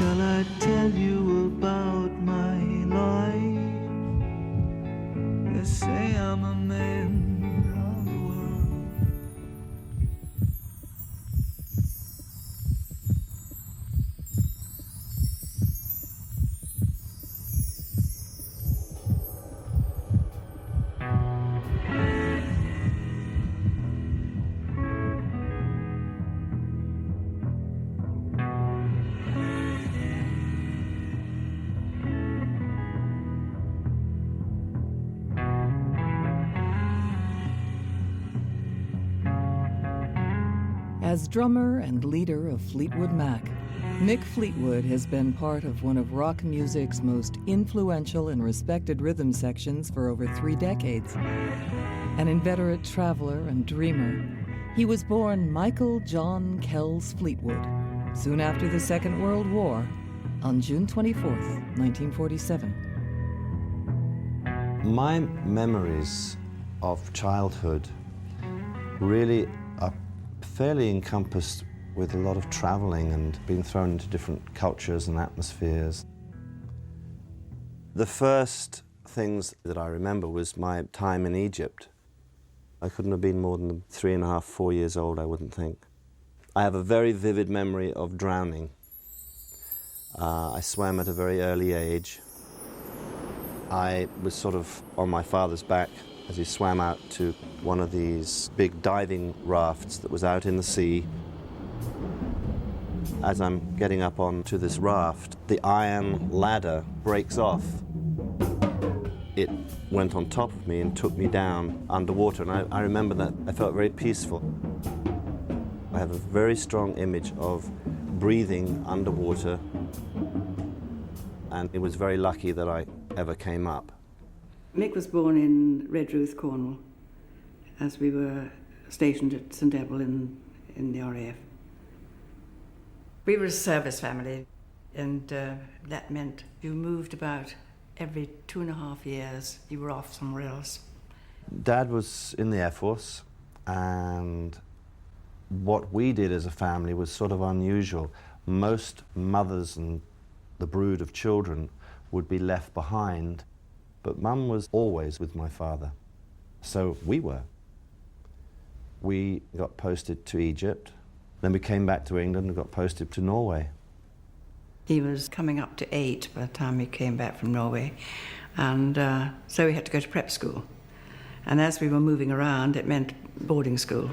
Shall I tell you about my life? They say I'm a man of the world. As drummer and leader of Fleetwood Mac, Mick Fleetwood has been part of one of rock music's most influential and respected rhythm sections for over 3 decades. An inveterate traveler and dreamer, he was born Michael John Kells Fleetwood, soon after the Second World War, on June 24th, 1947. My memories of childhood really are fairly encompassed with a lot of traveling and being thrown into different cultures and atmospheres. The first things that I remember was my time in Egypt. I couldn't have been more than 3.5, 4 years old, I wouldn't think. I have a very vivid memory of drowning. I swam at a very early age. I was sort of on my father's back as he swam out to one of these big diving rafts that was out in the sea. As I'm getting up onto this raft, the iron ladder breaks off. It went on top of me and took me down underwater, and I remember that I felt very peaceful. I have a very strong image of breathing underwater, and it was very lucky that I ever came up. Mick was born in Redruth, Cornwall, as we were stationed at St Ebble in the RAF. We were a service family, and that meant you moved about every 2.5 years. You were off somewhere else. Dad was in the Air Force, and what we did as a family was sort of unusual. Most mothers and the brood of children would be left behind, but Mum was always with my father. So we were. We got posted to Egypt, then we came back to England and got posted to Norway. He was coming up to 8 by the time he came back from Norway, and so he had to go to prep school. And as we were moving around, it meant boarding school.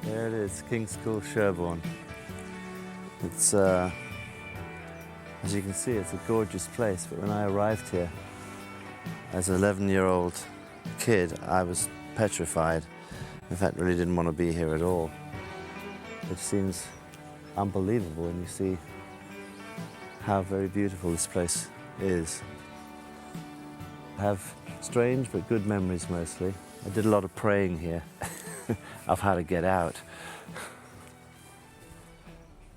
There it is, King's School, Sherborne. It's, as you can see, it's a gorgeous place, but when I arrived here as an 11-year-old kid, I was petrified. In fact, really didn't want to be here at all. It seems unbelievable when you see how very beautiful this place is. I have strange but good memories mostly. I did a lot of praying here of how to get out.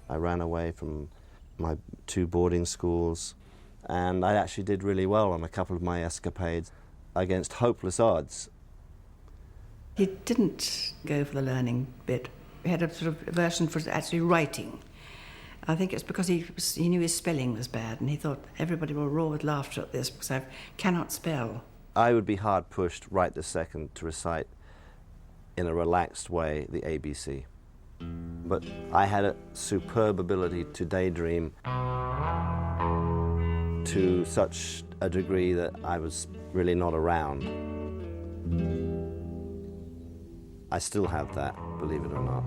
I ran away from my 2 boarding schools, and I actually did really well on a couple of my escapades against hopeless odds. He didn't go for the learning bit. He had a sort of aversion for actually writing. I think it's because he knew his spelling was bad, and he thought everybody will roar with laughter at this because I cannot spell. I would be hard pushed right this second to recite in a relaxed way the ABC. But I had a superb ability to daydream to such a degree that I was really not around. I still have that, believe it or not.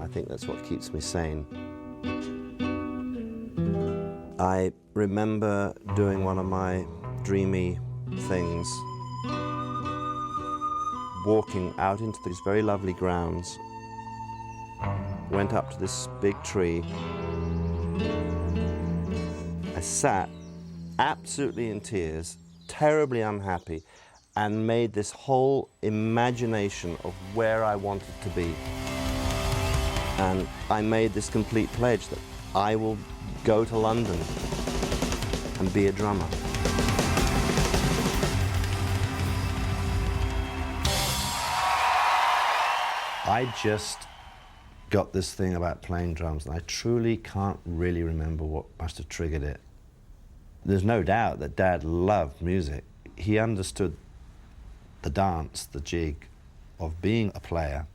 I think that's what keeps me sane. I remember doing one of my dreamy things, walking out into these very lovely grounds, went up to this big tree. I sat absolutely in tears, terribly unhappy, and made this whole imagination of where I wanted to be. And I made this complete pledge that I will go to London. And and be a drummer. I just got this thing about playing drums, and I truly can't really remember what must have triggered it. There's no doubt that Dad loved music. He understood the dance, the jig of being a player.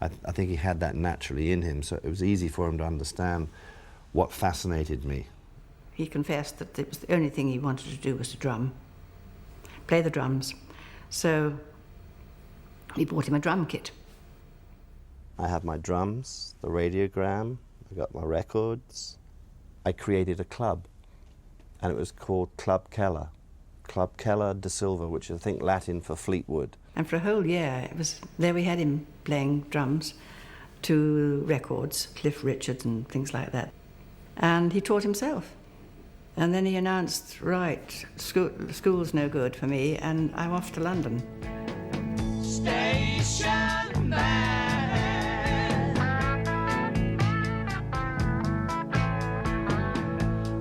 I think he had that naturally in him, so it was easy for him to understand what fascinated me. He confessed that it was the only thing he wanted to do was to drum, play the drums. So we bought him a drum kit. I have my drums, the radiogram, I got my records. I created a club, and it was called Club Caillat. Club Caillat de Silva, which is, I think, Latin for Fleetwood. And for a whole year, it was there we had him playing drums to records, Cliff Richards and things like that. And he taught himself. And then he announced, right, school's no good for me, and I'm off to London. Station man.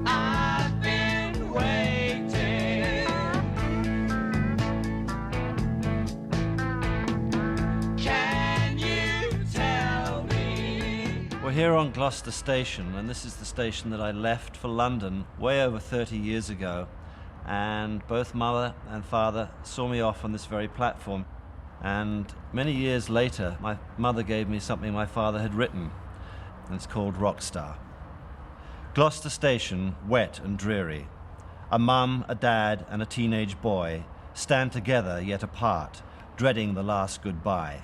I've been waiting. Can you tell me? We're here on Gloucester Station, and this is the station that I left for London way over 30 years ago. And both mother and father saw me off on this very platform. And many years later, my mother gave me something my father had written, and it's called Rockstar. Gloucester Station, wet and dreary. A mum, a dad, and a teenage boy stand together yet apart, dreading the last goodbye.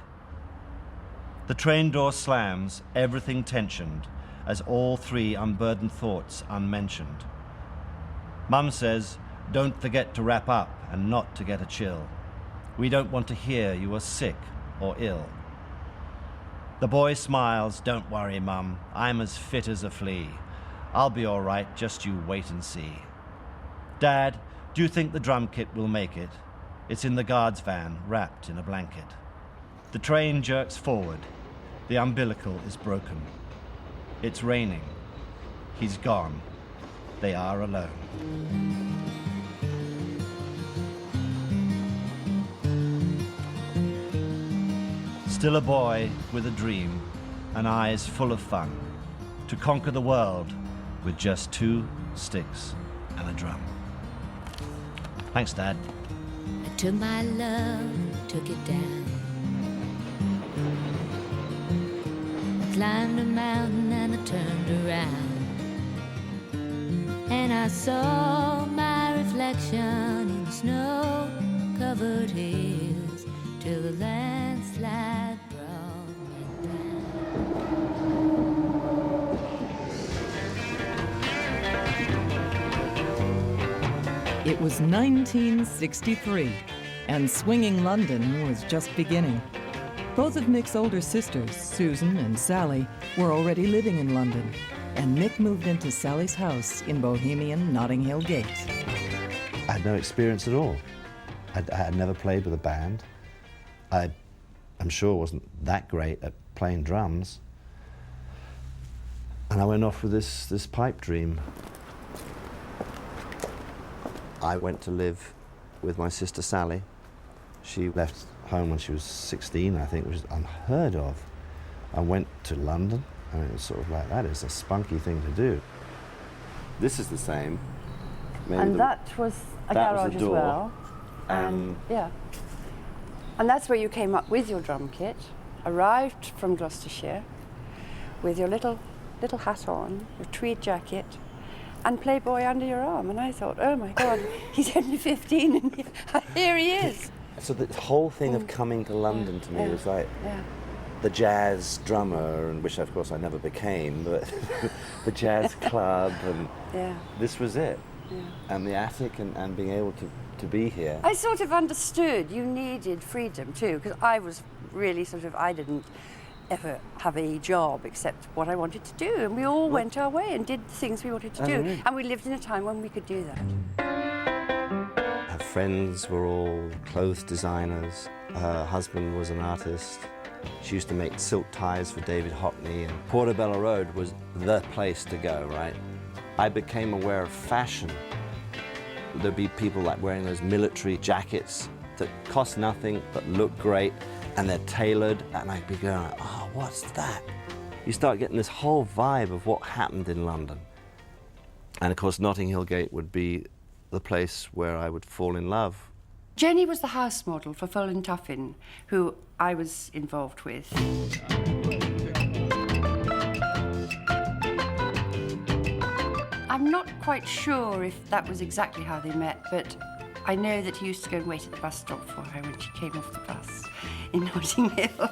The train door slams, everything tensioned, as all three unburdened thoughts unmentioned. Mum says, don't forget to wrap up and not to get a chill. We don't want to hear you are sick or ill. The boy smiles, don't worry, Mum, I'm as fit as a flea. I'll be all right, just you wait and see. Dad, do you think the drum kit will make it? It's in the guard's van, wrapped in a blanket. The train jerks forward. The umbilical is broken. It's raining. He's gone. They are alone. Still a boy with a dream and eyes full of fun, to conquer the world with just 2 sticks and a drum. Thanks, Dad. I took my love, took it down. I climbed a mountain and I turned around, and I saw my reflection in the snow-covered hills till the landslide brought me down. It was 1963, and swinging London was just beginning. Both of Mick's older sisters, Susan and Sally, were already living in London, and Mick moved into Sally's house in bohemian Notting Hill Gate. I had no experience at all. I had never played with a band. I'm sure wasn't that great at playing drums. And I went off with this pipe dream. I went to live with my sister Sally. She left home when she was 16, I think, which is unheard of. I went to London. I mean, it was sort of like, that is a spunky thing to do. This is the same. Maybe and that was a garage as well. Yeah. And that's where you came up with your drum kit, arrived from Gloucestershire with your little hat on, your tweed jacket, and Playboy under your arm. And I thought, oh my God, he's only 15 and here he is. So the whole thing of coming to London to me was like the jazz drummer, and which of course I never became, but the jazz club, and this was it. Yeah. And the attic and being able to be here. I sort of understood you needed freedom too, because I was really I didn't ever have a job except what I wanted to do, and we all went our way and did the things we wanted to do, really? And we lived in a time when we could do that. Her friends were all clothes designers. Her husband was an artist. She used to make silk ties for David Hockney, and Portobello Road was the place to go, right? I became aware of fashion There'd be people like wearing those military jackets that cost nothing but look great, and they're tailored, and I'd be going, oh, what's that? You start getting this whole vibe of what happened in London. And of course, Notting Hill Gate would be the place where I would fall in love. Jenny was the house model for Full and Tuffin, who I was involved with. I'm not quite sure if that was exactly how they met, but I know that he used to go and wait at the bus stop for her when she came off the bus in Notting Hill.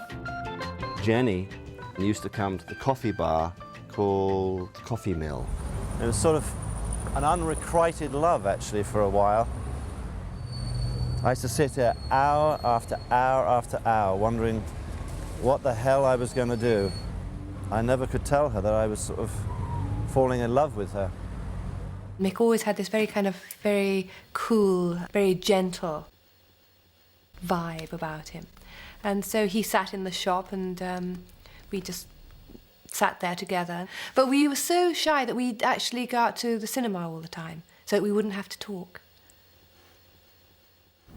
Jenny used to come to the coffee bar called Coffee Mill. It was sort of an unrequited love, actually, for a while. I used to sit there hour after hour after hour wondering what the hell I was going to do. I never could tell her that I was sort of falling in love with her. Mick always had this very cool, very gentle vibe about him. And so he sat in the shop and we just sat there together. But we were so shy that we'd actually go out to the cinema all the time so that we wouldn't have to talk.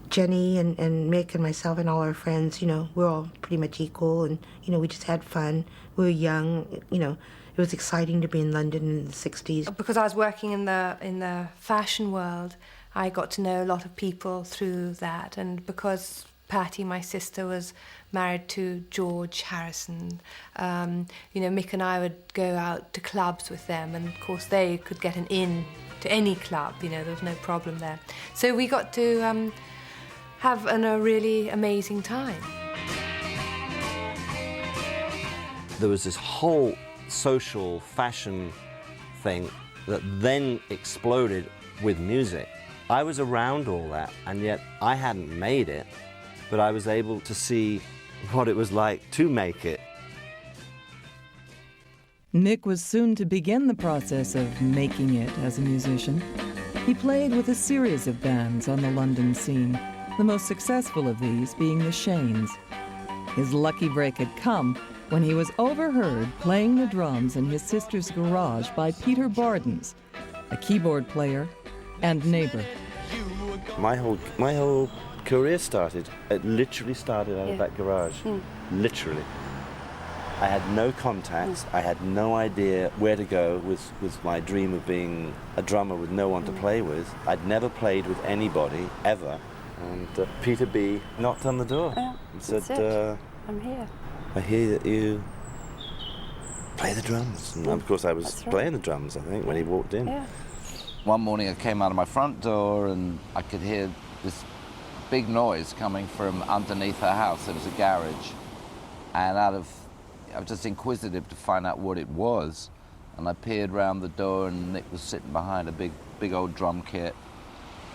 Jenny and Mick and myself and all our friends, we're all pretty much equal, and, we just had fun. We were young, it was exciting to be in London in the 60s. Because I was working in the fashion world, I got to know a lot of people through that, and because Patty, my sister, was married to George Harrison, Mick and I would go out to clubs with them, and of course they could get an in to any club, there was no problem there. So we got to have a really amazing time. There was this whole social fashion thing that then exploded with music. I was around all that, and yet I hadn't made it, but I was able to see what it was like to make it. Mick was soon to begin the process of making it as a musician. He played with a series of bands on the London scene, the most successful of these being the Shanes. His lucky break had come when he was overheard playing the drums in his sister's garage by Peter Bardens, a keyboard player and neighbor. My whole career started, it literally started out of that garage, literally. I had no contacts, I had no idea where to go with my dream of being a drummer with no one to play with. I'd never played with anybody, ever. And Peter B knocked on the door and said, I'm here. I hear that you play the drums. And of course I was playing the drums, I think, when he walked in. Yeah. One morning I came out of my front door and I could hear this big noise coming from underneath her house. There was a garage. And I was just inquisitive to find out what it was. And I peered round the door and Nick was sitting behind a big old drum kit,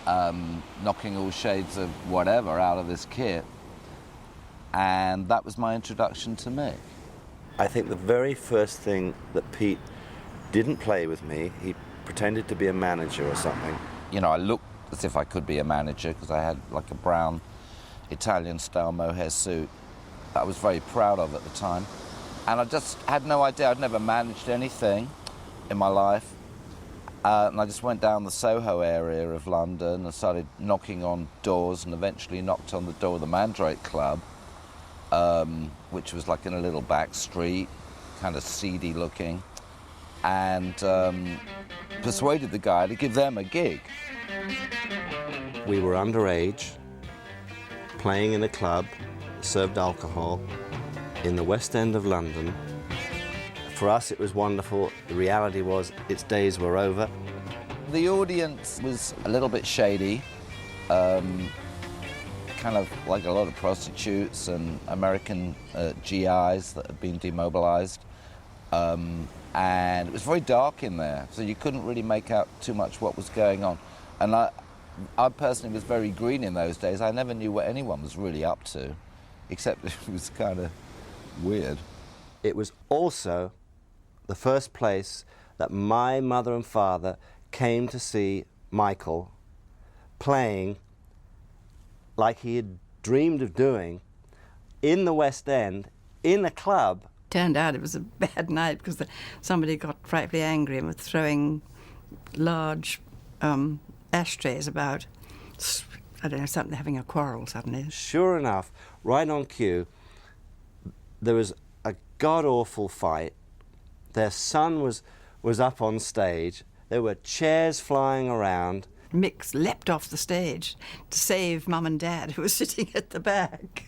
knocking all shades of whatever out of this kit. And that was my introduction to Mick. I think the very first thing that Pete didn't play with me, he pretended to be a manager or something. I looked as if I could be a manager because I had like a brown Italian-style mohair suit that I was very proud of at the time. And I just had no idea. I'd never managed anything in my life. And I just went down the Soho area of London and started knocking on doors, and eventually knocked on the door of the Mandrake Club, which was like in a little back street, kind of seedy looking, and persuaded the guy to give them a gig. We were underage, playing in a club, served alcohol, in the West End of London. For us it was wonderful. The reality was its days were over. The audience was a little bit shady, kind of like a lot of prostitutes and American GIs that had been demobilized. And it was very dark in there, so you couldn't really make out too much what was going on. And I personally was very green in those days. I never knew what anyone was really up to, except it was kind of weird. It was also the first place that my mother and father came to see Michael playing like he had dreamed of doing in the West End, in a club. Turned out it was a bad night because somebody got frightfully angry and was throwing large ashtrays about. I don't know, something, having a quarrel suddenly. Sure enough, right on cue, there was a god-awful fight. Their son was up on stage. There were chairs flying around. Mick leapt off the stage to save Mum and Dad, who were sitting at the back.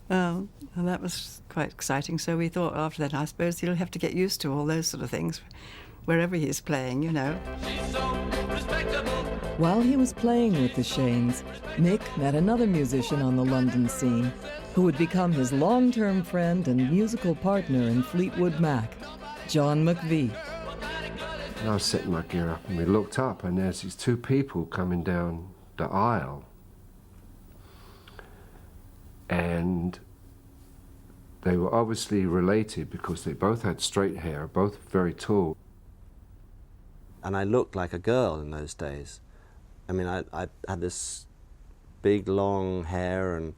And that was quite exciting. So we thought after that, I suppose he'll have to get used to all those sort of things wherever he's playing, you know. While he was playing with the Shanes, Mick met another musician on the London scene who would become his long-term friend and musical partner in Fleetwood Mac, John McVie. I was setting my gear up and we looked up and there's these two people coming down the aisle. And they were obviously related because they both had straight hair, both very tall. And I looked like a girl in those days. I mean, I had this big, long hair and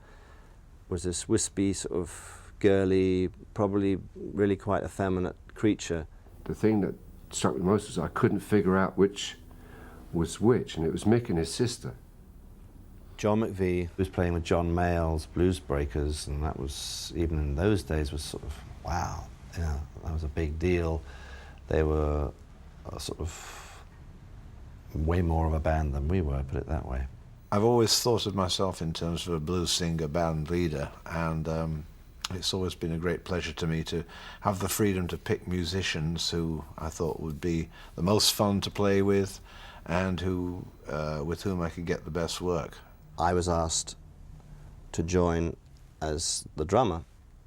was this wispy, sort of girly, probably really quite effeminate creature. The thing that struck me most was I couldn't figure out which was which, and it was Mick and his sister. John McVie was playing with John Mayall's Blues Breakers, and that was, even in those days, was sort of, wow, you know, that was a big deal. They were sort of way more of a band than we were, put it that way. I've always thought of myself in terms of a blues singer, band leader, and it's always been a great pleasure to me to have the freedom to pick musicians who I thought would be the most fun to play with and who, with whom I could get the best work. I was asked to join as the drummer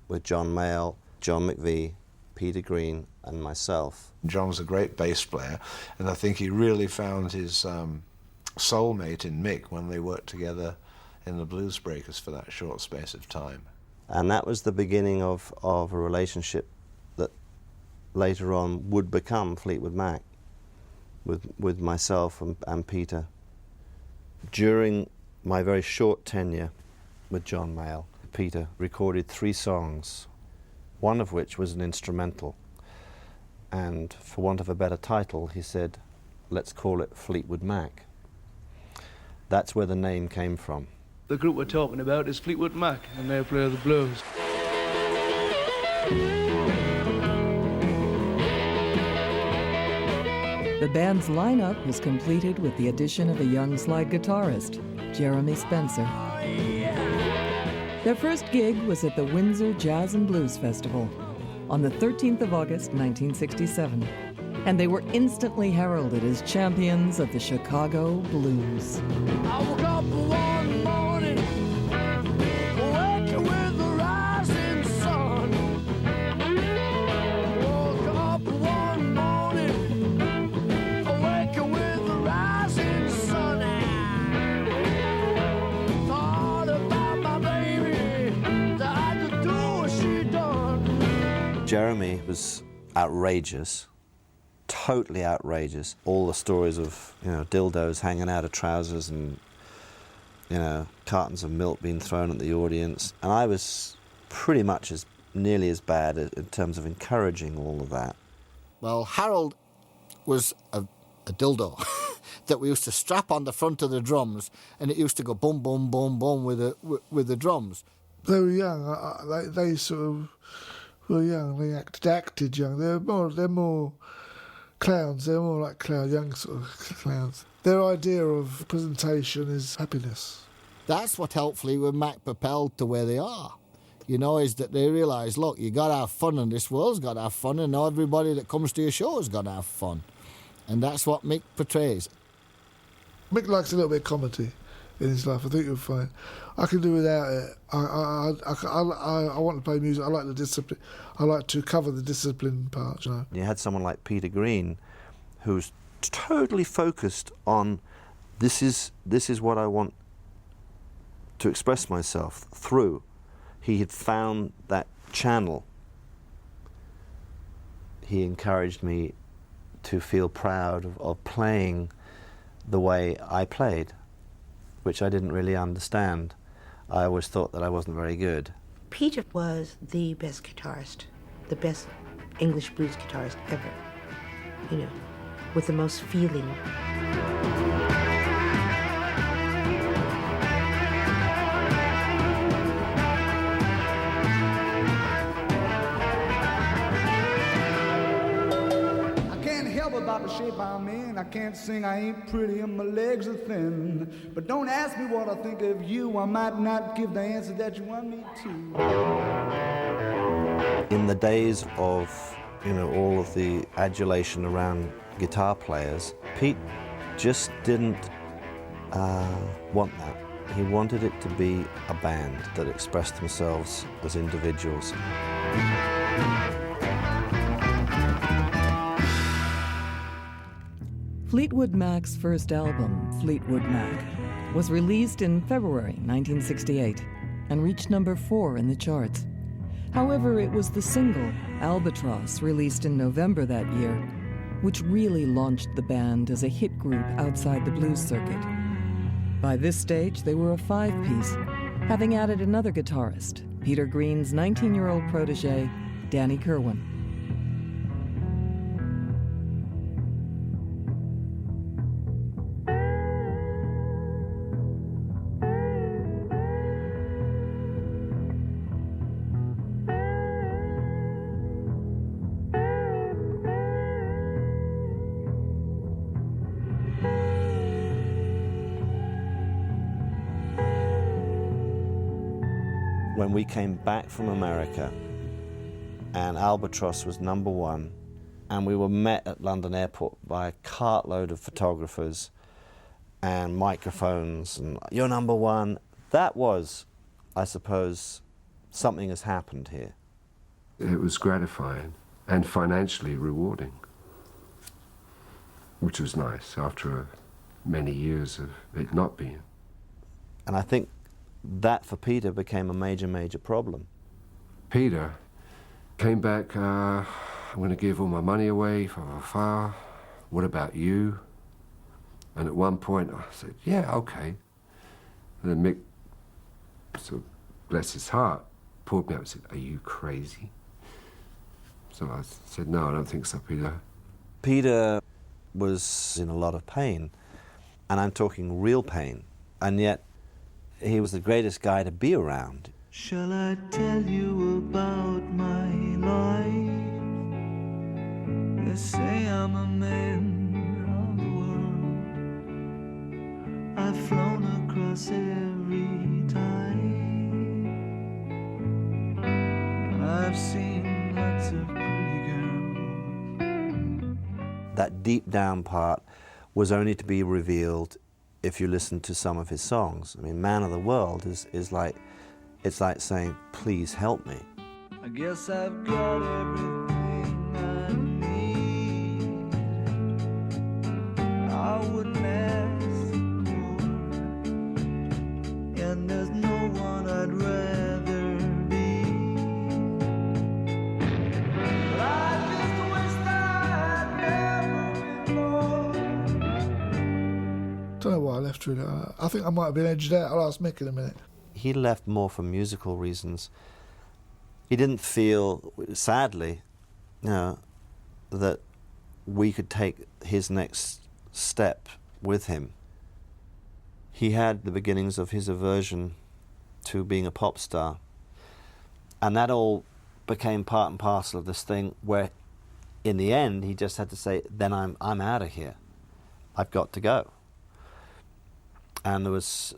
with John Mayall, John McVie, Peter Green and myself. John was a great bass player, and I think he really found his soulmate in Mick when they worked together in the Blues Breakers for that short space of time. And that was the beginning of a relationship that later on would become Fleetwood Mac with myself and Peter. During my very short tenure with John Mayall, Peter recorded 3 songs, one of which was an instrumental. And for want of a better title, he said, let's call it Fleetwood Mac. That's where the name came from. The group we're talking about is Fleetwood Mac, and they play the blues. The band's lineup was completed with the addition of a young slide guitarist, Jeremy Spencer. Their first gig was at the Windsor Jazz and Blues Festival on the 13th of August, 1967, and they were instantly heralded as champions of the Chicago blues. I woke up one morning, waking with the rising sun. Woke up one morning, waking with the rising sun. Thought about my baby, that I could do what she done. Jeremy was outrageous. Totally outrageous. All the stories of, you know, dildos hanging out of trousers and, you know, cartons of milk being thrown at the audience. And I was pretty much nearly as bad in terms of encouraging all of that. Well, Harold was a dildo that we used to strap on the front of the drums, and it used to go boom, boom, boom, boom with the drums. They were young. They sort of were young. They acted young. They're more clowns. They're more like clowns, young sort of clowns. Their idea of presentation is happiness. That's what helped Fleetwood Mac propel to where they are. You know, is that they realise, look, you got to have fun, and this world's got to have fun, and not everybody that comes to your show has got to have fun. And that's what Mick portrays. Mick likes a little bit of comedy in his life. I think you'll find. I can do without it. I want to play music. I like the discipline. I like to cover the discipline part, you know. You had someone like Peter Green, who's totally focused on this is what I want to express myself through. He had found that channel. He encouraged me to feel proud of playing the way I played, which I didn't really understand. I always thought that I wasn't very good. Peter was the best guitarist, the best English blues guitarist ever, you know, with the most feeling. the shape I'm in. I can't sing, I ain't pretty, and my legs are thin. But don't ask me what I think of you. I might not give the answer that you want me to. In the days of, all of the adulation around guitar players, Pete just didn't want that. He wanted it to be a band that expressed themselves as individuals. Fleetwood Mac's first album, Fleetwood Mac, was released in February 1968 and reached number 4 in the charts. However, it was the single, Albatross, released in November that year, which really launched the band as a hit group outside the blues circuit. By this stage, they were a 5-piece, having added another guitarist, Peter Green's 19-year-old protege, Danny Kirwan. When we came back from America and Albatross was number 1, and we were met at London Airport by a cartload of photographers and microphones and you're number 1, that was, I suppose, something has happened here. It was gratifying and financially rewarding, which was nice after many years of it not being. And I think that for Peter became a major, major problem. Peter came back, I'm going to give all my money away, what about you? And at one point I said, yeah, okay. And then Mick, so bless his heart, pulled me up and said, are you crazy? So I said, no, I don't think so, Peter. Peter was in a lot of pain, and I'm talking real pain, and yet he was the greatest guy to be around. Shall I tell you about my life? They say I'm a man of the world. I've flown across every tide. I've seen lots of pretty girls. That deep down part was only to be revealed if you listen to some of his songs. I mean, Man of the World is like, it's like saying, please help me. I guess I've got everything I need. I wouldn't ask for, and there's no one I'd rather be. Life is the waste I've never been. Don't know why I left really. I think I might have been edged out. I'll ask Mick in a minute. He left more for musical reasons. He didn't feel, sadly, that we could take his next step with him. He had the beginnings of his aversion to being a pop star, and that all became part and parcel of this thing where, in the end, he just had to say, then I'm out of here. I've got to go. And there was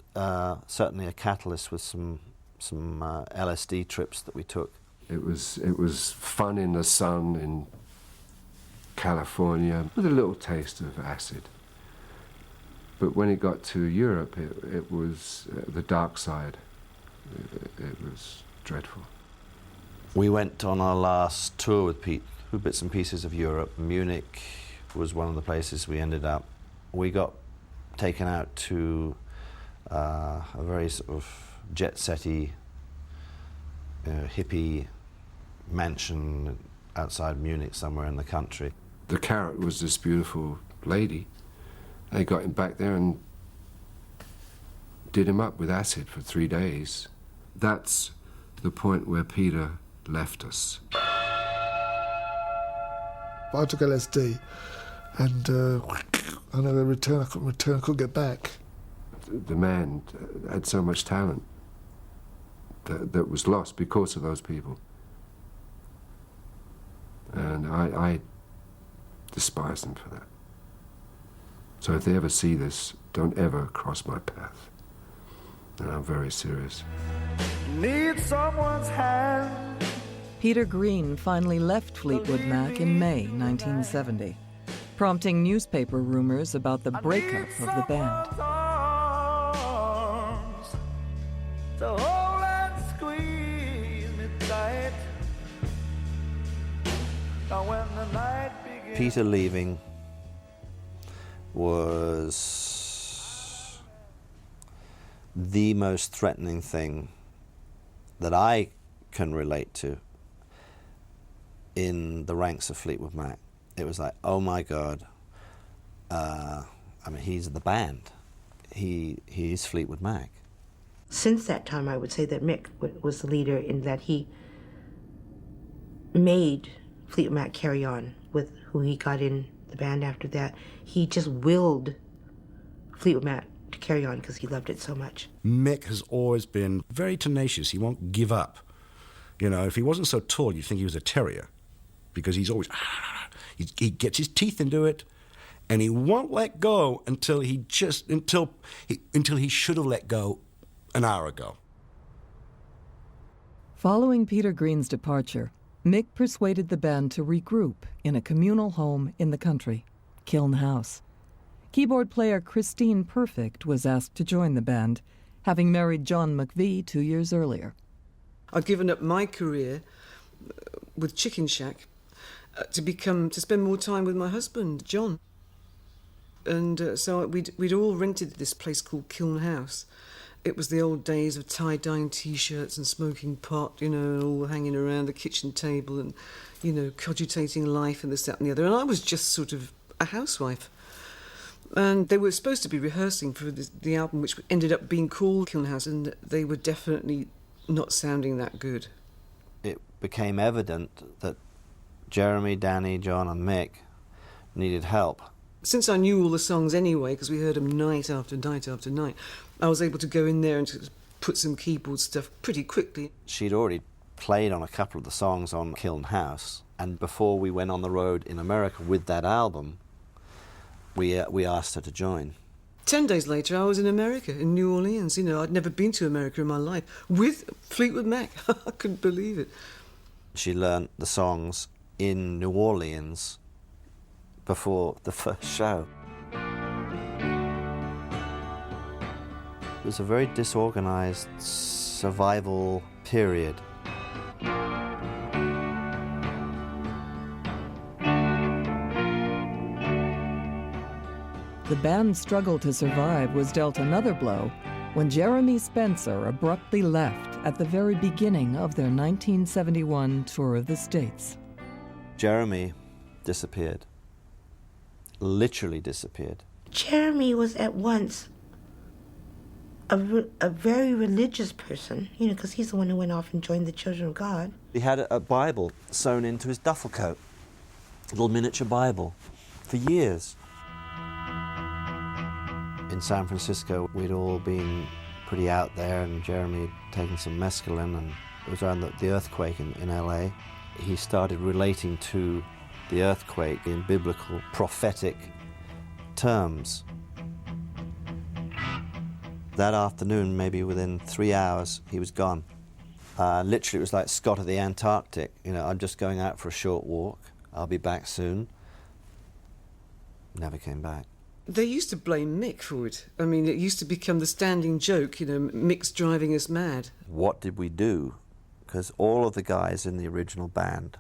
certainly a catalyst with some LSD trips that we took. It was fun in the sun in California with a little taste of acid. But when it got to Europe, it was the dark side. It was dreadful. We went on our last tour with Pete through bits and pieces of Europe. Munich was one of the places we ended up. We got taken out to a very sort of jet-setty, hippie mansion outside Munich, somewhere in the country. The Caillat was this beautiful lady. They got him back there and did him up with acid for 3 days. That's the point where Peter left us. I took LSD, and I never returned. I couldn't return. I couldn't get back. The man had so much talent that was lost because of those people. And I despised him for that. So if they ever see this, don't ever cross my path. And I'm very serious. Need someone's hand. Peter Green finally left Fleetwood Mac in May 1970, prompting newspaper rumors about the breakup of the band. To hold and squeeze me tight. Now when the night begins. Peter leaving was the most threatening thing that I can relate to in the ranks of Fleetwood Mac. It was like, oh my God, I mean, he's the band. He's Fleetwood Mac. Since that time, I would say that Mick was the leader in that he made Fleetwood Mac carry on with who he got in the band after that. He just willed Fleetwood Mac to carry on because he loved it so much. Mick has always been very tenacious. He won't give up. You know, if he wasn't so tall, you'd think he was a terrier, because he's always, he gets his teeth into it, and he won't let go until he should have let go an hour ago. Following Peter Green's departure, Mick persuaded the band to regroup in a communal home in the country, Kiln House. Keyboard player Christine Perfect was asked to join the band, having married John McVie 2 years earlier. I'd given up my career with Chicken Shack to spend more time with my husband, John. And so we'd all rented this place called Kiln House. It was the old days of tie-dyeing T-shirts and smoking pot, you know, and all hanging around the kitchen table and, you know, cogitating life and this, that and the other. And I was just sort of a housewife. And they were supposed to be rehearsing for the album, which ended up being called Kiln House, and they were definitely not sounding that good. It became evident that Jeremy, Danny, John and Mick needed help. Since I knew all the songs anyway, because we heard them night after night after night, I was able to go in there and put some keyboard stuff pretty quickly. She'd already played on a couple of the songs on Kiln House, and before we went on the road in America with that album, we asked her to join. 10 days later, I was in America, in New Orleans. You know, I'd never been to America in my life, with Fleetwood Mac. I couldn't believe it. She learnt the songs in New Orleans before the first show. It was a very disorganized survival period. The band's struggle to survive was dealt another blow when Jeremy Spencer abruptly left at the very beginning of their 1971 tour of the States. Jeremy disappeared. Literally disappeared. Jeremy was at once a very religious person, you know, because he's the one who went off and joined the Children of God. He had a Bible sewn into his duffel coat, a little miniature Bible, for years. In San Francisco, we'd all been pretty out there, and Jeremy had taken some mescaline, and it was around the earthquake in LA. He started relating to the earthquake in biblical, prophetic terms. That afternoon, maybe within 3 hours, he was gone. Literally, it was like Scott of the Antarctic. You know, I'm just going out for a short walk. I'll be back soon. Never came back. They used to blame Mick for it. I mean, it used to become the standing joke, you know, Mick's driving us mad. What did we do? Because all of the guys in the original band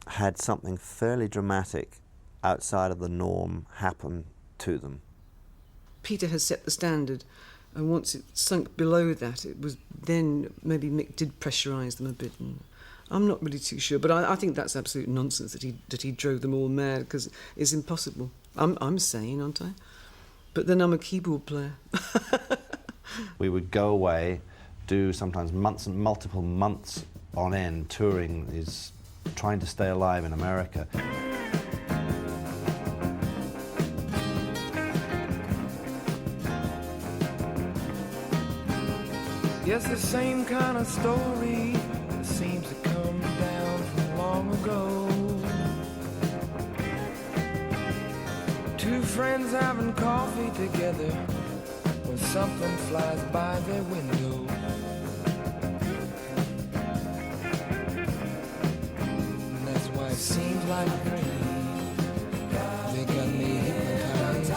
had something fairly dramatic outside of the norm happen to them. Peter has set the standard, and once it sunk below that, it was then maybe Mick did pressurise them a bit. And I'm not really too sure, but I think that's absolute nonsense that he drove them all mad, because it's impossible. I'm sane, aren't I? But then I'm a keyboard player. We would go away, do sometimes months and multiple months on end touring, trying to stay alive in America. Yes, the same kind of story that seems to come down from long ago. Two friends having coffee together, or something flies by their window. And that's why it seems like they got me hypnotized.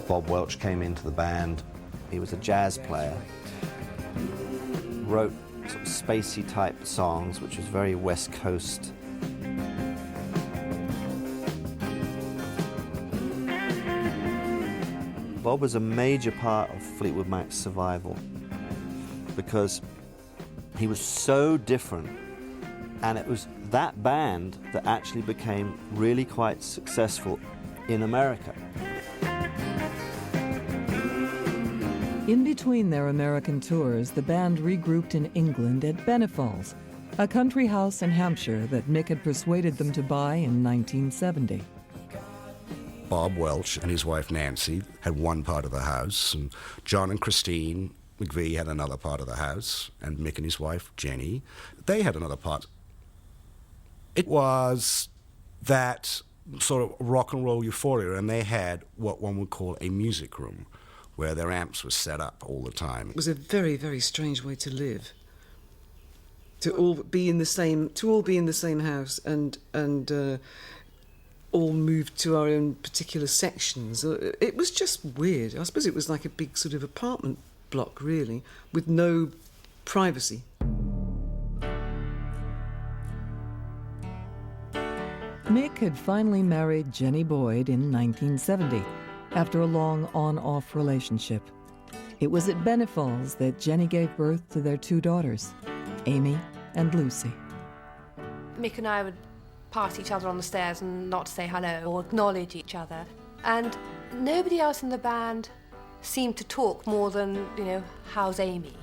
Bob Welch came into the band. He was a jazz player, wrote sort of spacey type songs, which was very West Coast. Bob was a major part of Fleetwood Mac's survival because he was so different, and it was that band that actually became really quite successful in America. In between their American tours, the band regrouped in England at Benefalls, a country house in Hampshire that Mick had persuaded them to buy in 1970. Bob Welch and his wife Nancy had one part of the house, and John and Christine McVie had another part of the house, and Mick and his wife Jenny, they had another part. It was that sort of rock and roll euphoria, and they had what one would call a music room, where their amps were set up all the time. It was a very, very strange way to live. To all be in the same house and all move to our own particular sections. It was just weird. I suppose it was like a big sort of apartment block, really, with no privacy. Mick had finally married Jenny Boyd in 1970. After a long on-off relationship. It was at Benefalls that Jenny gave birth to their two daughters, Amy and Lucy. Mick and I would pass each other on the stairs and not say hello or acknowledge each other. And nobody else in the band seemed to talk more than, how's Amy?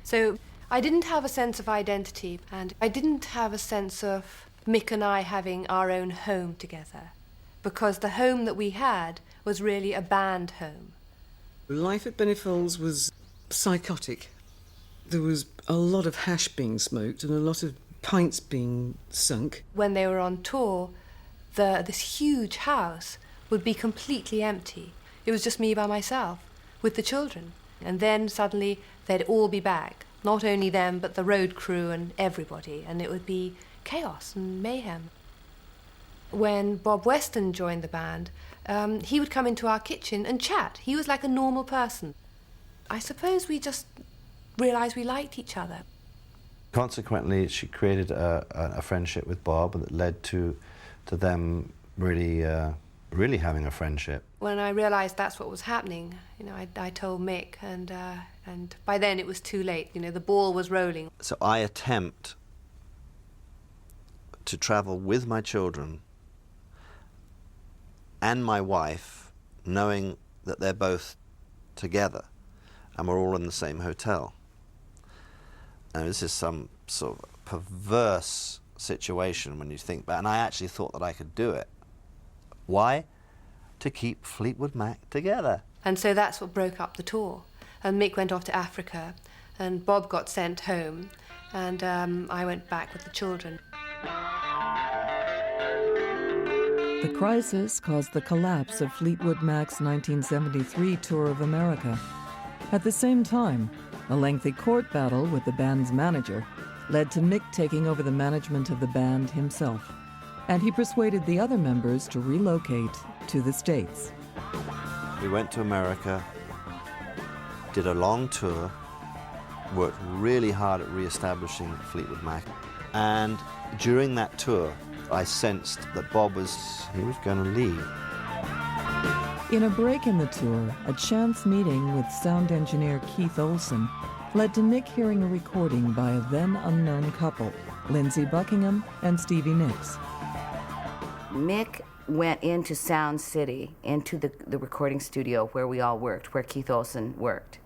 So I didn't have a sense of identity, and I didn't have a sense of Mick and I having our own home together, because the home that we had was really a band home. Life at Benefalls was psychotic. There was a lot of hash being smoked and a lot of pints being sunk. When they were on tour, this huge house would be completely empty. It was just me by myself with the children. And then suddenly they'd all be back. Not only them, but the road crew and everybody. And it would be chaos and mayhem. When Bob Weston joined the band, he would come into our kitchen and chat. He was like a normal person. I suppose we just realised we liked each other. Consequently, she created a friendship with Bob that led to them really having a friendship. When I realised that's what was happening, I told Mick, and by then it was too late. The ball was rolling. So I attempt to travel with my children and my wife, knowing that they're both together and we're all in the same hotel. And this is some sort of perverse situation when you think back, and I actually thought that I could do it. Why? To keep Fleetwood Mac together. And so that's what broke up the tour. And Mick went off to Africa, and Bob got sent home, and I went back with the children. The crisis caused the collapse of Fleetwood Mac's 1973 tour of America. At the same time, a lengthy court battle with the band's manager led to Mick taking over the management of the band himself, and he persuaded the other members to relocate to the States. We went to America, did a long tour, worked really hard at re-establishing Fleetwood Mac, and during that tour, I sensed that Bob was going to leave. In a break in the tour, a chance meeting with sound engineer Keith Olsen led to Mick hearing a recording by a then-unknown couple, Lindsey Buckingham and Stevie Nicks. Mick went into Sound City, into the recording studio where we all worked, where Keith Olsen worked.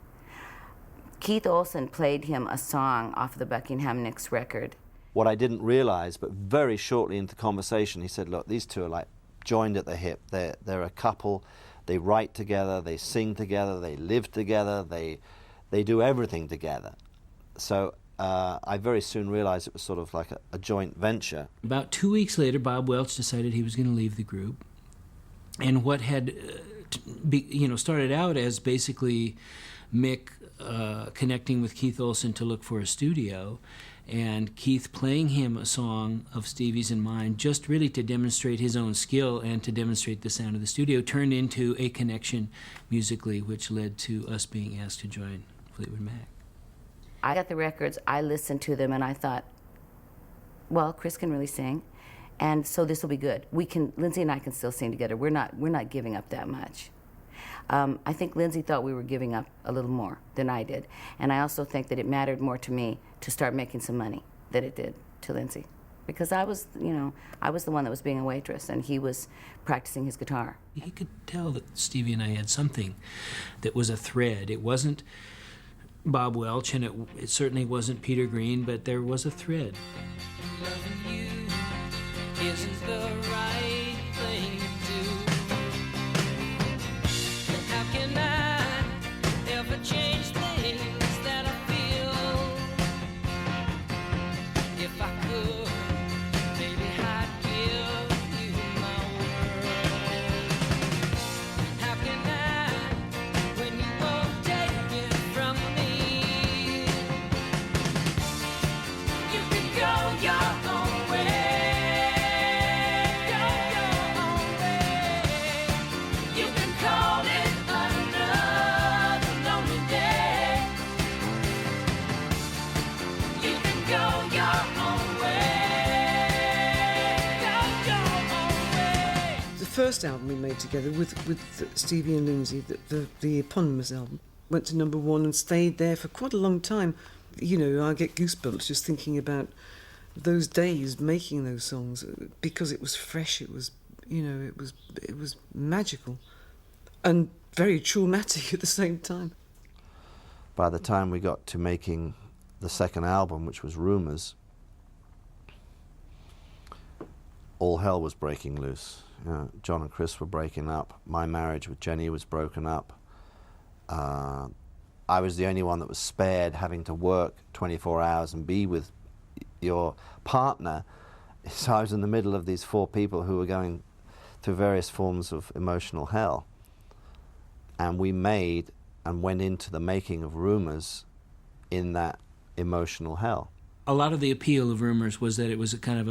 Keith Olsen played him a song off the Buckingham Nicks record. What I didn't realize, but very shortly into the conversation, he said, look, these two are like joined at the hip. They're a couple. They write together, they sing together, they live together, they do everything together. So I very soon realized it was sort of like a joint venture. About 2 weeks later, Bob Welch decided he was going to leave the group. And what had started out as basically Mick connecting with Keith Olsen to look for a studio, and Keith playing him a song of Stevie's and mine, just really to demonstrate his own skill and to demonstrate the sound of the studio, turned into a connection musically, which led to us being asked to join Fleetwood Mac. I got the records, I listened to them, and I thought, well, Chris can really sing, and so this will be good. Lindsey and I can still sing together. We're not giving up that much. I think Lindsey thought we were giving up a little more than I did, and I also think that it mattered more to me to start making some money than it did to Lindsey, because I was the one that was being a waitress, and he was practicing his guitar. He could tell that Stevie and I had something that was a thread. It wasn't Bob Welch, and it certainly wasn't Peter Green, but there was a thread. Loving you isn't the right thing to do. And how can I ever change things that I feel? If I could, maybe I'd give you my word. How can I, when you won't take it from me? You can go your own way. Go your own way. You can call it another lonely day. You can go your own way. Go your own way. The first album we made together with Stevie and Lindsey, the eponymous album, went to #1 and stayed there for quite a long time. I get goosebumps just thinking about those days making those songs, because it was fresh, it was magical and very traumatic at the same time. By the time we got to making the second album, which was Rumours, all hell was breaking loose. John and Chris were breaking up. My marriage with Jenny was broken up. I was the only one that was spared having to work 24 hours and be with your partner. So I was in the middle of these 4 people who were going through various forms of emotional hell. And we made and went into the making of Rumours in that emotional hell. A lot of the appeal of Rumours was that it was a kind of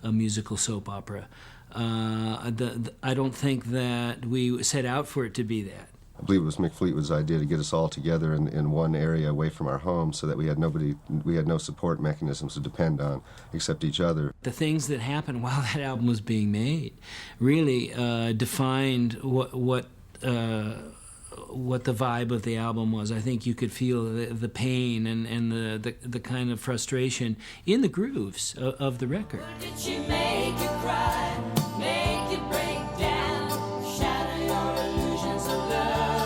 a musical soap opera. I don't think that we set out for it to be that. I believe it was Mick Fleetwood's idea to get us all together in one area away from our homes, so that we had no support mechanisms to depend on except each other. The things that happened while that album was being made really defined what the vibe of the album was. I think you could feel the pain and the kind of frustration in the grooves of the record. Did she make you cry, make you break down, shatter your illusions of love?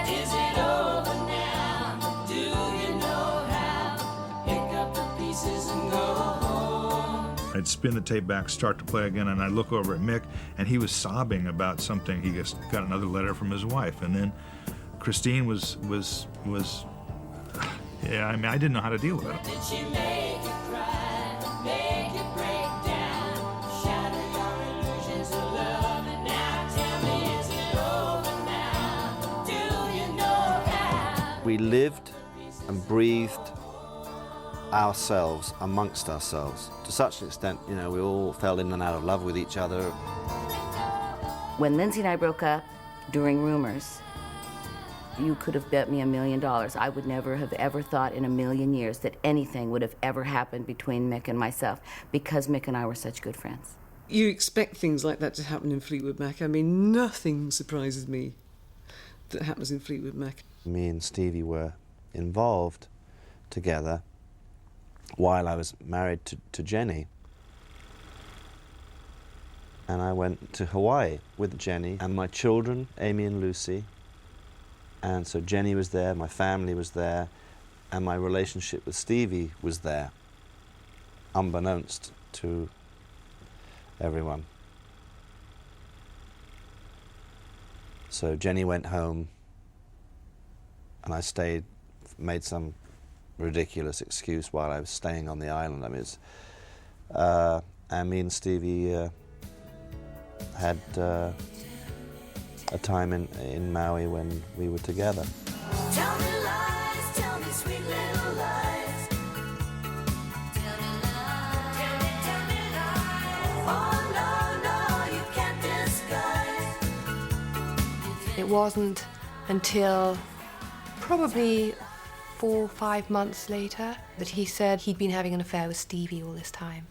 Is it over now? Do you know how? Pick up the pieces and go home. I'd spin the tape back, start to play again, and I'd look over at Mick, and he was sobbing about something. He just got another letter from his wife, and then Christine was yeah, I mean, I didn't know how to deal with it. Did she make you cry, make you break down, shatter your illusions of love? And now tell me, is it over now? Do you know how? We lived and breathed ourselves amongst ourselves to such an extent, we all fell in and out of love with each other. When Lindsey and I broke up during Rumours, you could have bet me $1 million. I would never have ever thought in a million years that anything would have ever happened between Mick and myself, because Mick and I were such good friends. You expect things like that to happen in Fleetwood Mac. I mean, nothing surprises me that happens in Fleetwood Mac. Me and Stevie were involved together while I was married to Jenny. And I went to Hawaii with Jenny and my children, Amy and Lucy. And so Jenny was there, my family was there, and my relationship with Stevie was there, unbeknownst to everyone. So Jenny went home, and I stayed, made some ridiculous excuse while I was staying on the island. I mean, and me and Stevie had a time in Maui when we were together. Tell me lies, tell me sweet little lies. Tell me lies, tell me lies. Oh no, you can't disguise. It wasn't until probably 4 or 5 months later that he said he'd been having an affair with Stevie all this time.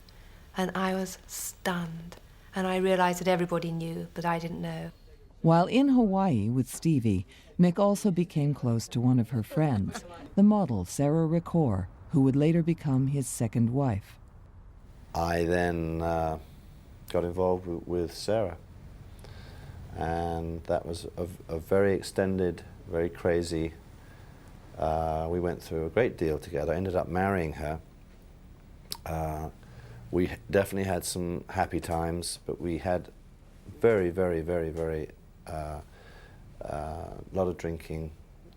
And I was stunned. And I realized that everybody knew, but I didn't know. While in Hawaii with Stevie, Mick also became close to one of her friends, the model Sara, who would later become his second wife. I then got involved with Sara, and that was a very extended, very crazy. We went through a great deal together. I ended up marrying her. We definitely had some happy times, but we had very, very, very, very lot of drinking,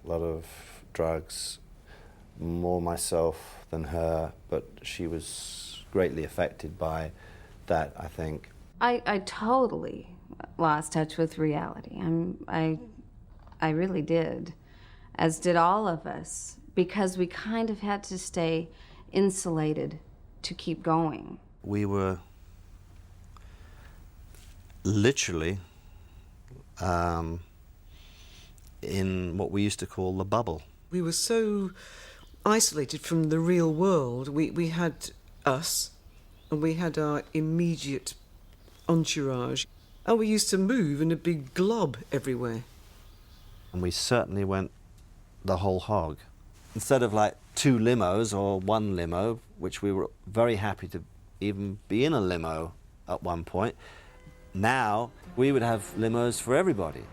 a lot of drugs, more myself than her, but she was greatly affected by that, I think. I totally lost touch with reality. I really did, as did all of us, because we kind of had to stay insulated to keep going. We were literally in what we used to call the bubble. We were so isolated from the real world. We had us, and we had our immediate entourage, and we used to move in a big glob everywhere. And we certainly went the whole hog. Instead of like 2 limos or 1 limo, which we were very happy to even be in a limo at one point, now we would have limos for everybody.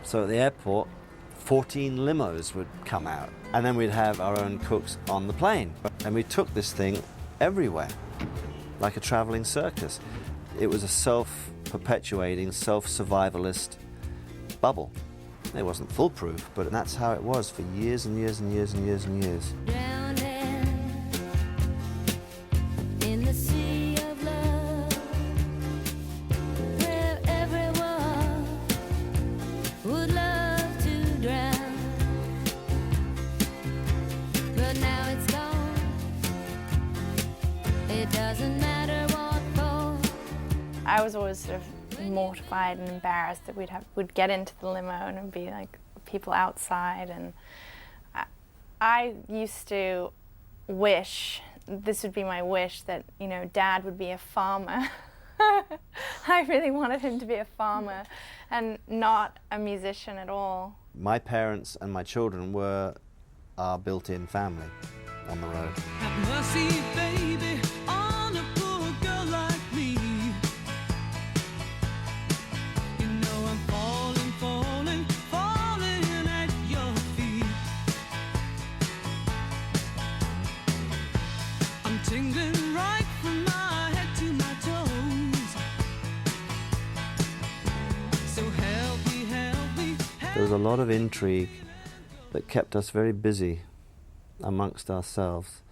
So at the airport, 14 limos would come out, and then we'd have our own cooks on the plane. And we took this thing everywhere, like a traveling circus. It was a self-perpetuating, self-survivalist bubble. It wasn't foolproof, but that's how it was for years and years and years and years and years. In the sea of love, where everyone would love to drown, but now it's gone. It doesn't matter what for. I was always sort of mortified and embarrassed that we'd get into the limo and it'd be like people outside, and I used to wish, this would be my wish, that, you know, Dad would be a farmer. I really wanted him to be a farmer and not a musician at all. My parents and my children were our built-in family on the road. Have mercy, baby, on a poor girl like me. You know I'm falling, falling, falling at your feet. I'm tingling right from my head to my toes. So help me, help me. There was a lot of intrigue that kept us very busy amongst ourselves.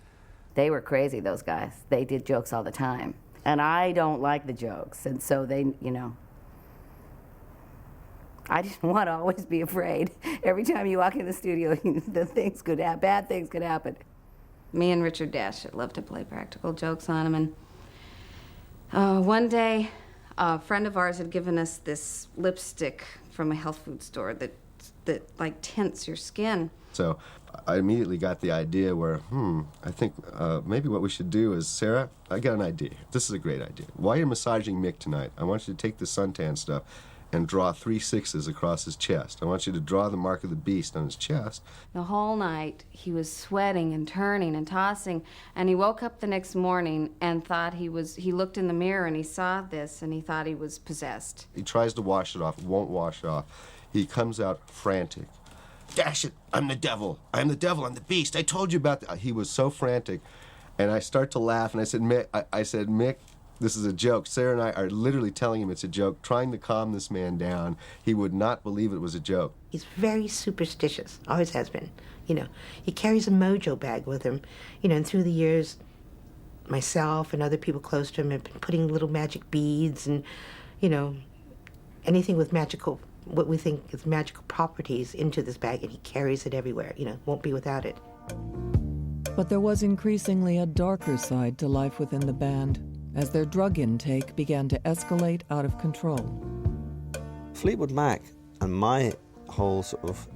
They were crazy, those guys. They did jokes all the time. And I don't like the jokes, and so they, you know, I didn't want to always be afraid. Every time you walk in the studio, the things could happen, bad things could happen. Me and Richard Dashut loved to play practical jokes on him, and one day, a friend of ours had given us this lipstick from a health food store that like tints your skin. So I immediately got the idea where, I think maybe what we should do is, Sara, I got an idea. This is a great idea. While you're massaging Mick tonight, I want you to take the suntan stuff and draw 3 6s across his chest. I want you to draw the mark of the beast on his chest. The whole night, he was sweating and turning and tossing, and he woke up the next morning and thought he looked in the mirror and he saw this and he thought he was possessed. He tries to wash it off, won't wash it off. He comes out frantic. Dashut, I'm the devil, I'm the beast, I told you about that. He was so frantic, and I start to laugh, and I said, Mick, This is a joke. Sara and I are literally telling him it's a joke, trying to calm this man down. He would not believe it was a joke. He's very superstitious, always has been. You know, he carries a mojo bag with him. You know, and through the years, myself and other people close to him have been putting little magic beads and, you know, anything with magical, what we think is magical properties into this bag, and he carries it everywhere. You know, won't be without it. But there was increasingly a darker side to life within the band as their drug intake began to escalate out of control. Fleetwood Mac and my whole sort of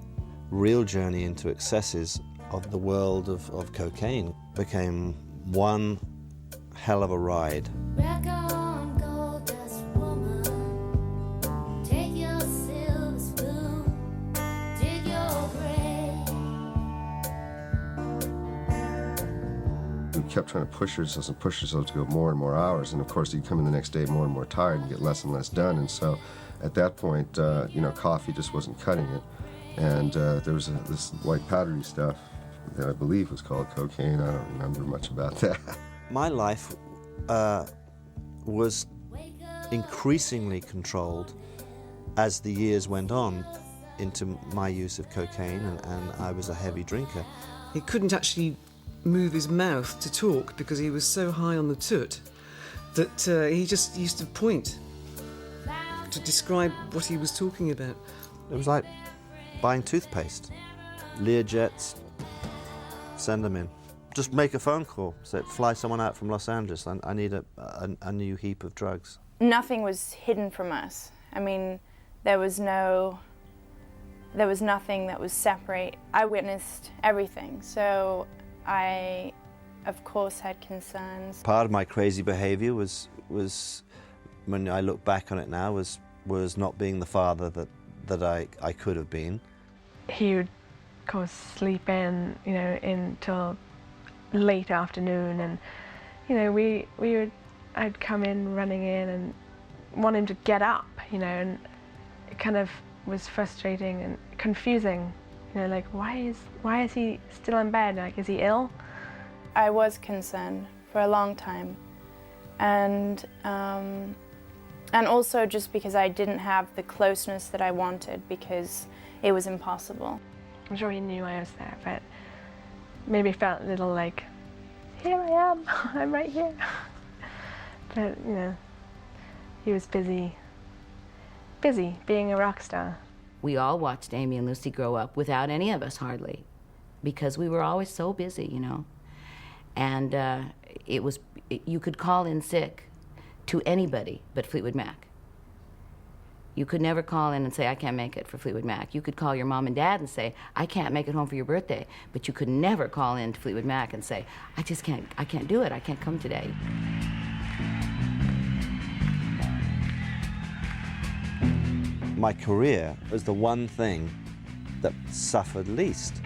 real journey into excesses of the world of cocaine became one hell of a ride. Rock on, gold dust woman. Take your silver spoon, dig your grave. We kept trying to push ourselves to go more and more hours, and of course you'd come in the next day more and more tired and get less and less done, and so at that point, you know, coffee just wasn't cutting it. And there was this white powdery stuff that I believe was called cocaine. I don't remember much about that. My life was increasingly controlled as the years went on into my use of cocaine, and I was a heavy drinker. He couldn't actually move his mouth to talk because he was so high on the toot that he just used to point to describe what he was talking about. It was like buying toothpaste. Learjets, send them in. Just make a phone call, say, fly someone out from Los Angeles. I need a new heap of drugs. Nothing was hidden from us. I mean, there was nothing that was separate. I witnessed everything, so I, of course, had concerns. Part of my crazy behavior was when I look back on it now, was not being the father that I could have been. He would, of course, sleep in, you know, until late afternoon, and, you know, I'd come in running in and want him to get up, you know, and it kind of was frustrating and confusing, you know, like, why is he still in bed? Like, is he ill? I was concerned for a long time, and also just because I didn't have the closeness that I wanted, because it was impossible. I'm sure he knew I was there, but maybe felt a little like, here I am, I'm right here. But, you know, he was busy being a rock star. We all watched Amy and Lucy grow up without any of us, hardly, because we were always so busy, you know. And you could call in sick to anybody but Fleetwood Mac. You could never call in and say, I can't make it for Fleetwood Mac. You could call your mom and dad and say, I can't make it home for your birthday. But you could never call in to Fleetwood Mac and say, I can't do it, I can't come today. My career was the one thing that suffered least,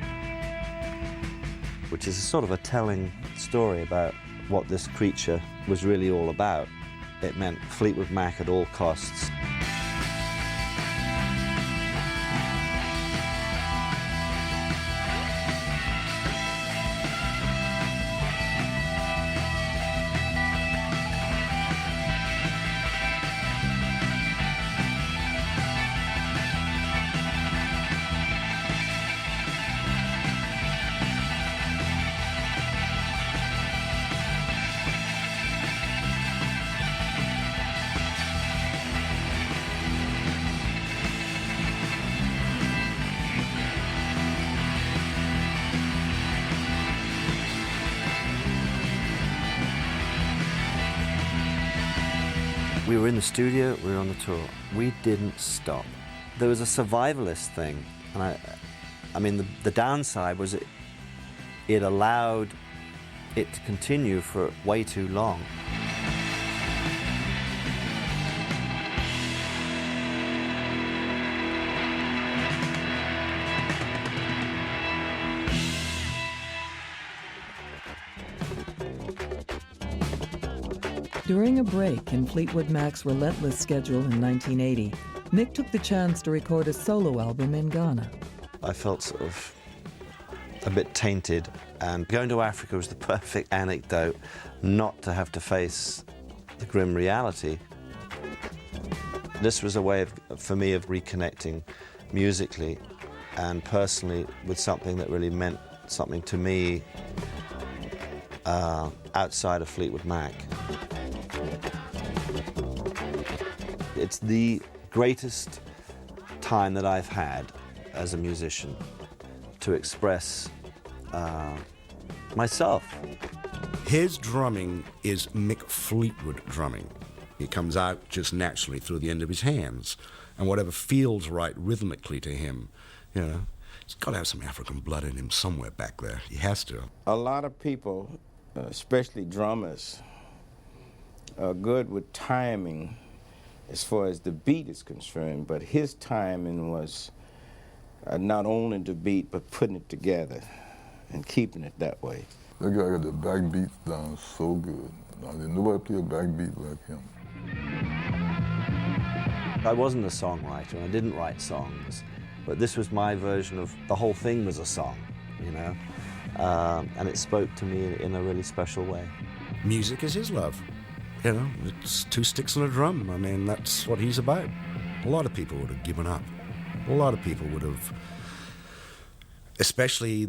which is a sort of a telling story about what this creature was really all about. It meant Fleetwood Mac at all costs. We were in the studio, we were on the tour. We didn't stop. There was a survivalist thing, and I mean, the downside was it allowed it to continue for way too long. During a break in Fleetwood Mac's relentless schedule in 1980, Mick took the chance to record a solo album in Ghana. I felt sort of a bit tainted, and going to Africa was the perfect anecdote not to have to face the grim reality. This was a way for me of reconnecting musically and personally with something that really meant something to me outside of Fleetwood Mac. It's the greatest time that I've had as a musician to express myself. His drumming is Mick Fleetwood drumming. It comes out just naturally through the end of his hands, and whatever feels right rhythmically to him, you know, he's got to have some African blood in him somewhere back there. He has to. A lot of people, especially drummers, are good with timing as far as the beat is concerned, but his timing was not only the beat, but putting it together and keeping it that way. That guy got the backbeat down so good. Nobody play a backbeat like him. I wasn't a songwriter, and I didn't write songs, but this was my version of the whole thing was a song, you know, and it spoke to me in a really special way. Music is his love. You know, it's two sticks and a drum. I mean, that's what he's about. A lot of people would have given up. A lot of people would have, especially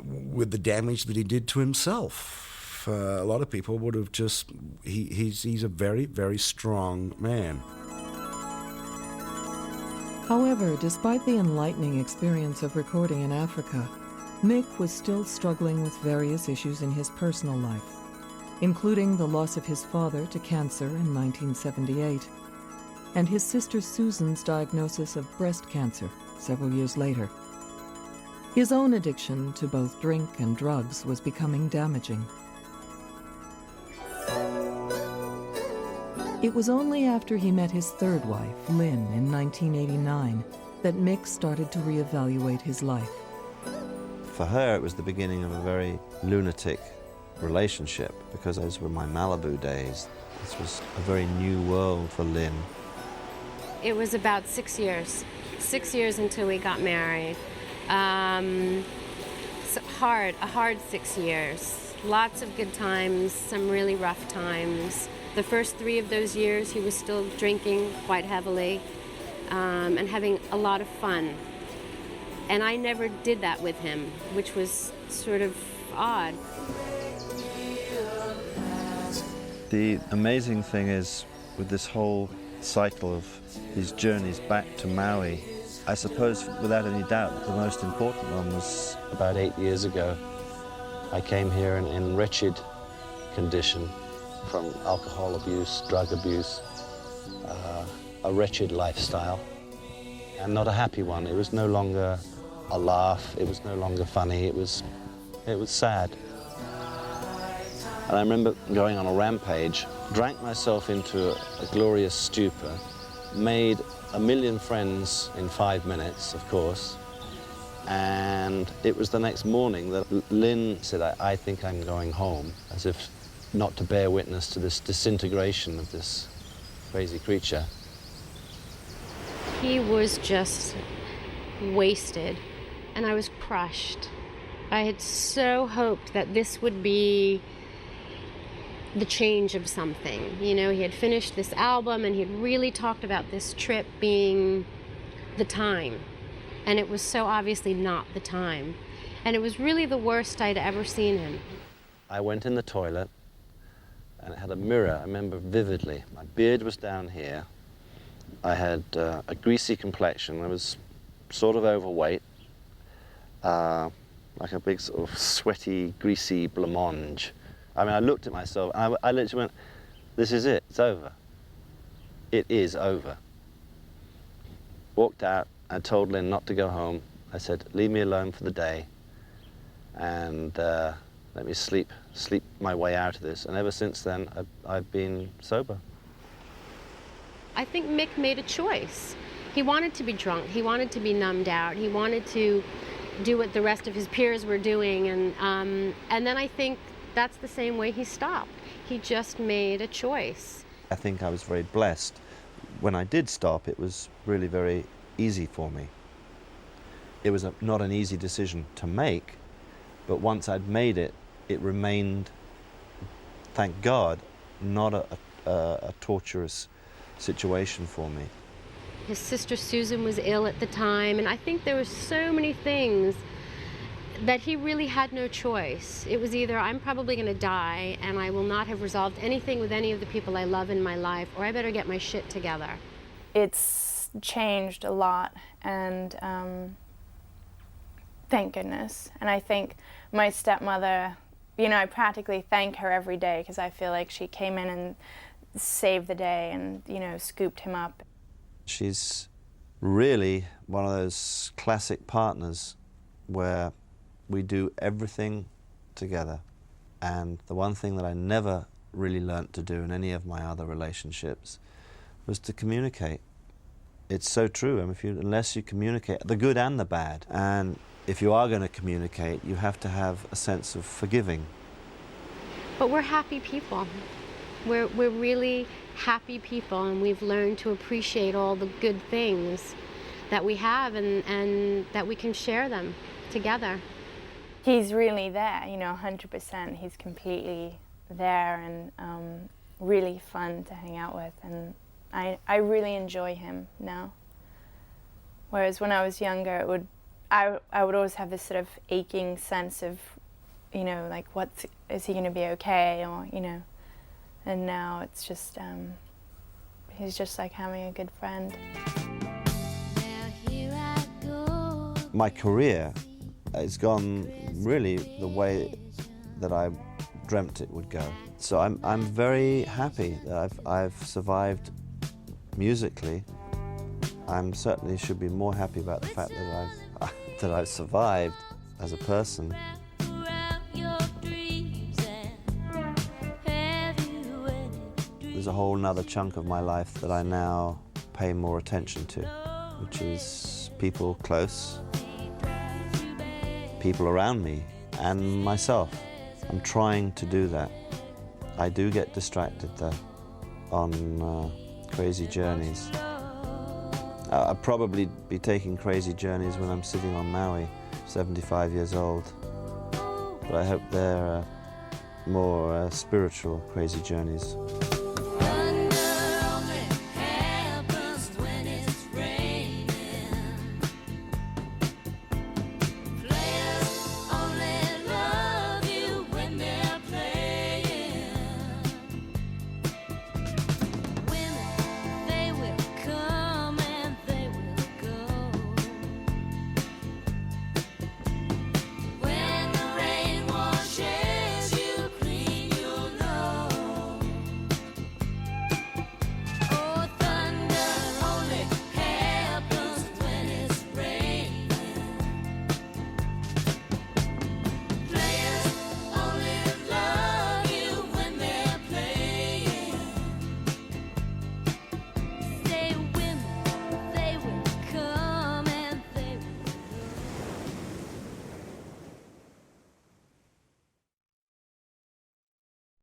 with the damage that he did to himself. A lot of people would have just, he's a very, very strong man. However, despite the enlightening experience of recording in Africa, Mick was still struggling with various issues in his personal life, including the loss of his father to cancer in 1978, and his sister Susan's diagnosis of breast cancer several years later. His own addiction to both drink and drugs was becoming damaging. It was only after he met his third wife, Lynn, in 1989, that Mick started to reevaluate his life. For her, it was the beginning of a very lunatic relationship, because those were my Malibu days. This was a very new world for Lynn. It was about 6 years. 6 years until we got married. A hard 6 years. Lots of good times, some really rough times. The first 3 of those years, he was still drinking quite heavily and having a lot of fun. And I never did that with him, which was sort of odd. The amazing thing is, with this whole cycle of these journeys back to Maui, I suppose without any doubt the most important one was about 8 years ago. I came here in wretched condition from alcohol abuse, drug abuse, a wretched lifestyle, and not a happy one. It was no longer a laugh, it was no longer funny, it was sad. And I remember going on a rampage, drank myself into a glorious stupor, made 1 million friends in 5 minutes, of course, and it was the next morning that Lynn said, I think I'm going home, as if not to bear witness to this disintegration of this crazy creature. He was just wasted, and I was crushed. I had so hoped that this would be the change of something. You know, he had finished this album and he had really talked about this trip being the time. And it was so obviously not the time. And it was really the worst I'd ever seen him. I went in the toilet and it had a mirror, I remember vividly. My beard was down here. I had a greasy complexion. I was sort of overweight, like a big sort of sweaty, greasy blancmange. I mean, I looked at myself and I literally went, this is it, it's over. It is over. Walked out, I told Lynn not to go home. I said, leave me alone for the day and let me sleep my way out of this. And ever since then, I've been sober. I think Mick made a choice. He wanted to be drunk, he wanted to be numbed out, he wanted to do what the rest of his peers were doing, and then I think that's the same way he stopped. He just made a choice. I think I was very blessed. When I did stop, it was really very easy for me. It was not an easy decision to make, but once I'd made it, it remained, thank God, not a torturous situation for me. His sister Susan was ill at the time, and I think there were so many things that he really had no choice. It was either I'm probably going to die and I will not have resolved anything with any of the people I love in my life, or I better get my shit together. It's changed a lot, and thank goodness. And I think my stepmother, you know, I practically thank her every day because I feel like she came in and saved the day and, you know, scooped him up. She's really one of those classic partners where we do everything together. And the one thing that I never really learnt to do in any of my other relationships was to communicate. It's so true. I mean, unless you communicate the good and the bad, and if you are going to communicate, you have to have a sense of forgiving. But we're happy people. We're really happy people, and we've learned to appreciate all the good things that we have, and that we can share them together. He's really there, you know, 100%. He's completely there and really fun to hang out with, and I really enjoy him now. Whereas when I was younger, I would always have this sort of aching sense of, you know, like, is he going to be okay, or, you know. And now it's just, he's just like having a good friend. My career has gone really the way that I dreamt it would go. So I'm very happy that I've survived musically. I certainly should be more happy about the fact that I've survived as a person. There's a whole nother chunk of my life that I now pay more attention to, which is people close, people around me, and myself. I'm trying to do that. I do get distracted though on crazy journeys. I'll probably be taking crazy journeys when I'm sitting on Maui, 75 years old. But I hope they're more spiritual crazy journeys.